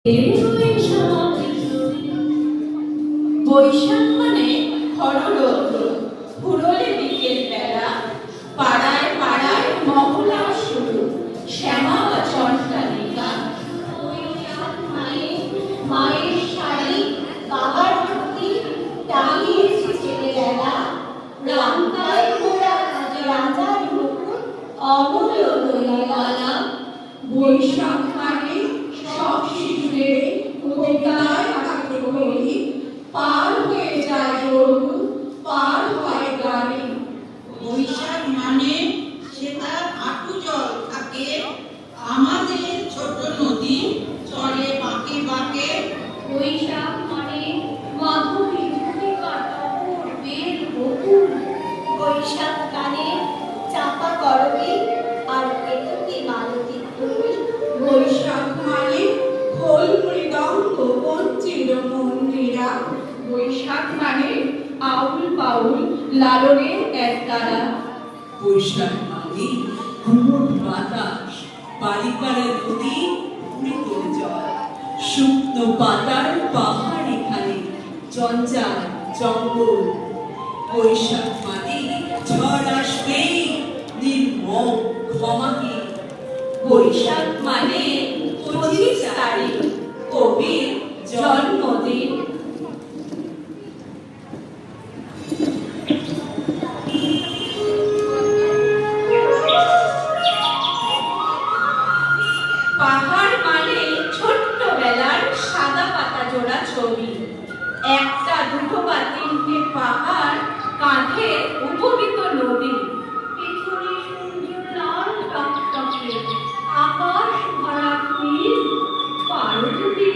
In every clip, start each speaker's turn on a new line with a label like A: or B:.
A: বৈশাখ মানে খররৌদ্র, ফুরোলে বিকেল বেলা, পাড়ায় পাড়ায় মহলা শুরু, শ্যামা বা চন্দ্রালিকা।
B: বৈশাখ মানে মায়ের শাড়ি, বাবার ধুতি, টাঙিয়েছে ছেলেবেলা, রামতায় মোড়া রাজার মুকুট, অমূল্য দইয়ালা।
A: বৈশাখ মানে সব শিশুদের কবিতায় থাকে বলি, পার হয়ে যায় গরু, পার হয় গাড়ি।
C: বৈশাখ মানে সেটা হাঁটু জল থাকে, আমাদের ছোট নদী চলে বাঁকে বাঁকে।
B: বৈশাখ মানে মাধবী ঝুঁকিকা টগর বেল বকুল, বৈশাখ গানে চাপা করবি আর কেতকী মালতী ফুল।
A: বৈশাখ মানে খোল মৃদঙ্গ পঞ্চির মন্দিরা। বৈশাখ মানে আউল বাউল লালনের একতারা।
D: বৈশাখ মানে ঘুমট বাতাস, বালিকারা নদী মৃদুল জল, শুকনো পাতার পাহাড় এখানে জঞ্জাল জঙ্গল। বৈশাখ মানে ঝড় আসবে নির্মম ক্ষমাকে।
A: বৈশাখ মানে 25 তারিখ, কবির জন্মদিন। পাহাড় মানে ছোট্টবেলার সাদা পাতা জোড়া ছবি, একটা দুটো বা তিনটে পাহাড়, কাঁধে উপনীত নদী।
B: পিছনে সূর্য লাল টকটকে, আকাশ ভরা নীল। পারো যদি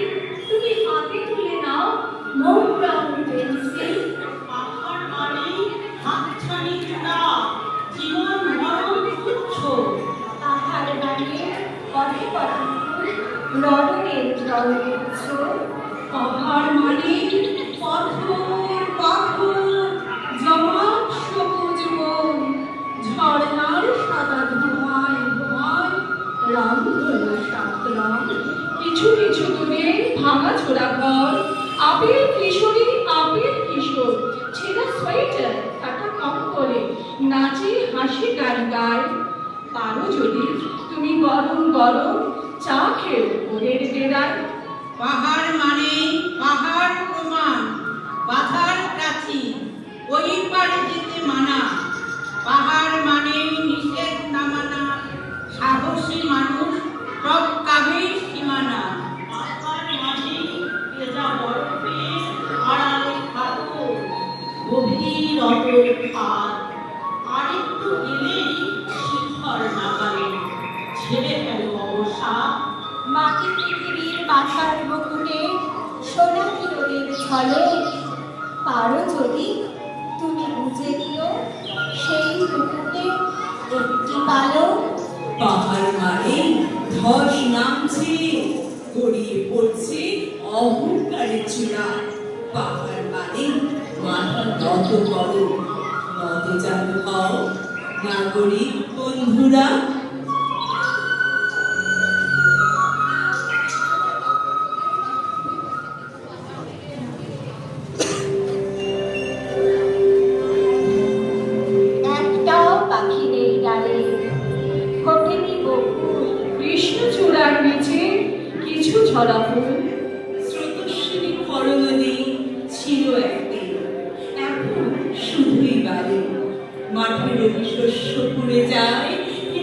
B: তুমি হাতে তুলে নাও মোটা পেন্সিল।
C: পাহাড় মানে হাতছানি চূড়া, জীবন মরণ তুচ্ছ।
B: পাহাড় মানে পথে পথে ফুল, রডনের জলগুচ্ছ।
A: পাহাড় মানে পাথর পাথর জমাট সবুজ বন, ঝর্ণার সাদা ধোঁয়ায় ধোঁয়ায় রামধনু সাতরং। কিছু কিছু দূরে ভাঙা ছোড়া ঘর, আপেল কিশোরী আপেল কিশোর, ছেঁড়া সোয়েটার কাটা কম করে নাচে হাসি গান গায়। পারো যদি তুমি গরম গরম চা খেও ওদের ডেরায়।
C: পাহাড় মানে পাহাড় প্রমাণ, বাধার প্রাচীর, ওই পারে যেতে মানা। পাহাড় মানে নিষেধ না মানা, সাহসী মানুষ সব কাবের সীমানা। পাহাড় মানে ভেজা বরফের আড়ালে থাকো, গভীর অটল খাদ, আরেকটু গেলেই শিখর নাগালে, ছেড়ে ফেলো অবসাদ।
B: মাটি পৃথিবীর বাসার বকুটে সোনা কিরণের ঝলক। পারো যদি তুমি বুঝে দিও সেই মুকুটে একটি পালক।
D: পাহাড় মানে ধস নামছে, গড়িয়ে পড়ছে অহংকারের চূড়া। পাহাড় মানে মাথা নত করো, নত চালু হও নাগরিক বন্ধুরা।
B: একটাও পাখি নেই ডালে, ফোটেনি বকুল।
A: কৃষ্ণচূড়ার নিচে কিছু ঝরা ফুল।
D: স্রোতস্বিনী খরনদী ছিল একদিন, এখন শুধুই বাদে। মাঠের শস্য পুড়ে যায়, এ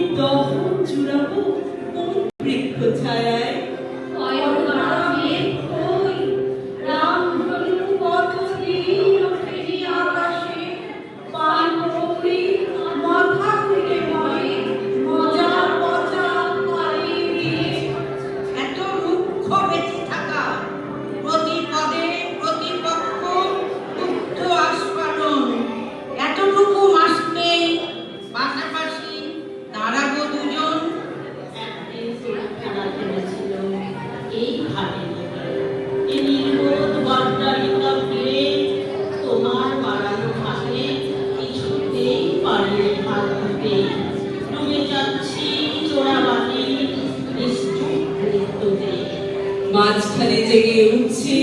D: মাঝখানে জেগে উঠছে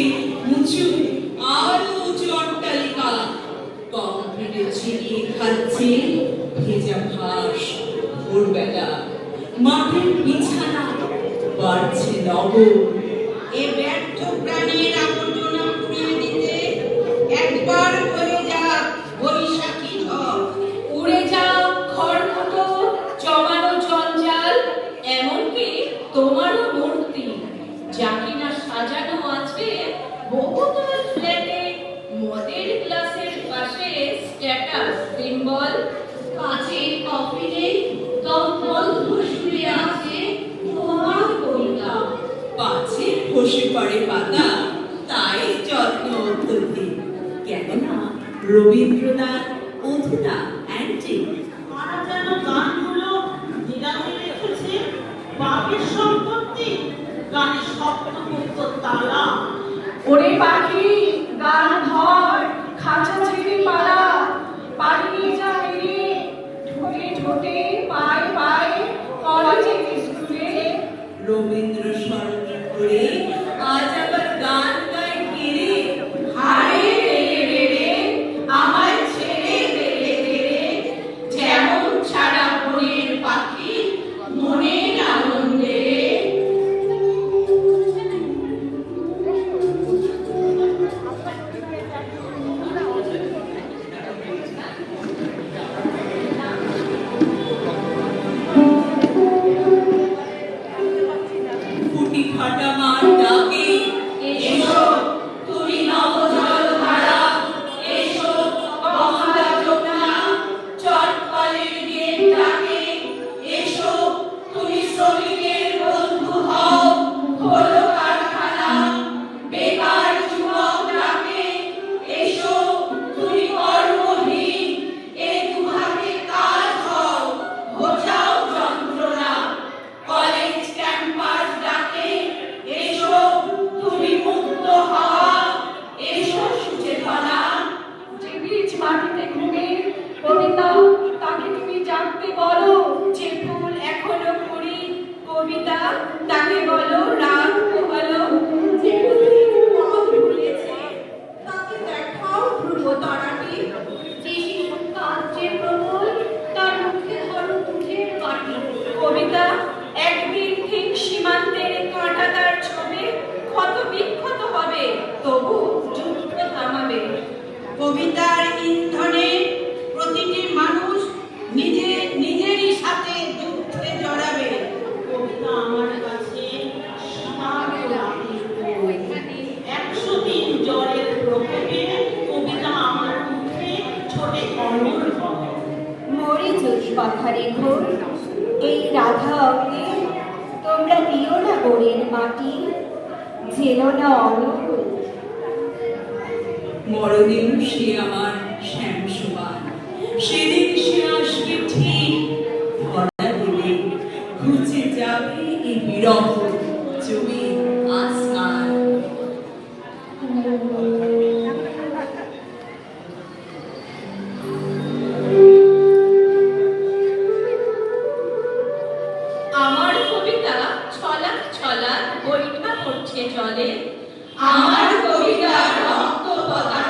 D: উঁচু আরো উঁচু অট্টালিকা, কংক্রিটে ছিটিয়ে খাচ্ছে ভেজা ঘাস। ভোরবেলা মাটির বিছানা, বাড়ছে নগর।
C: এ ব্যর্থ প্রাণীর আবর্জনা পুড়িয়ে দিতে একবার হয়ে যাক বৈশাখী ঝড়।
A: উড়ে যাও খড়কুটো, জমানো জঞ্জাল, এমনকি তোমারও মূর্তি, যা কিনা সাজানো আছে বহুতল ফ্ল্যাটে মদের গ্লাসের পাশে স্ট্যাটাস সিম্বল। কাচের কফিনে কম্বল শুয়ে আছে তোমার কবিতা।
D: পাছে খসে পড়ে পাতা, তাই যত্ন অত্যধিক। কেননা রবীন্দ্রনাথ অধুনা অ্যান্টিক।
E: তারা যেন গানগুলো নিরামে রেখেছে বাপের সম্পত্তি, গানে শব্দমুক্ত তালা।
A: ওরে পাখি গান ধর, খাঁচা ছেড়ে পালা, পালিয়ে যা ফিরে, ঠোঁটে ঠোঁটে পায়ে পায়ে কলেজে স্কুলে।
D: রবীন্দ্র স্মরণ করে আজ আবার গান গায় ফিরে।
A: হায় রে রে রে, আমায় ছেড়ে দে রে দে রে, যেমন ছাড়া বনের পাখি মনের আনন্দে।
D: ফুটি ফাটা মার ডাকে,
A: এসো তুমি নবজল ধারা, এসো মহারা যমুনা, চটপালের গেট ডাকে, এসো তুমি শ্রমিকের বন্ধু হও, হলো কারখানা, বেকার যুবক ডাকে, এসো তুমি কর্মহীন, এ দুহাতে কাজ হও, বোঝাও যন্ত্রণা, কলেজ ক্যাম্পাস ডাকে, এসো তুমি মুক্ত হওয়া, এসো সুচেতনা। যে বীজ মাটিতে ঘুমে কবিতা, তাকে তুমি জানতে বলো, যে ফুল এখনো কুড়ি কবিতা, তাকে বলো রাগ পোহালো। যে পথিক পথ ভুলেছে, তাকে দেখাও ধ্রুব তারাটি, যে শিশু কাঁদছে প্রবল, তার মুখে ধরো দুধের বাটি। কবিতা একদিন ঠিক সীমান্তের কাঁটাতার ছবে ক্ষত বিক্ষত হবে, তবু যুদ্ধ থামাবে।
C: কবিতার ইন্ধনে প্রতিটি মানুষ নিজেরই সাথে যুদ্ধে জড়াবে।
E: কবিতা আমার কাছে সীমান্ত রাতের বই। 100 দিন জ্বরের প্রকোপে কবিতা আমার মুখে ছোটে অমর হয়।
B: মরে যদি কথা রেখো এই রাধা অগ্নে, তোমরা দিও না গোড়ের মাটি, ঝেলো না অনল।
D: মরদিন সে আমার শ্যাম সুবান, সেদিন সে আসবে ঠিক, ধরা দিলে ঘুচে যাবে এই বিরহ জমি আসমান।
A: আমার কবিতা ছলাক ছলাক বৈঠা পড়ছে জলে, আমার কবিতা রক্ত পতাকা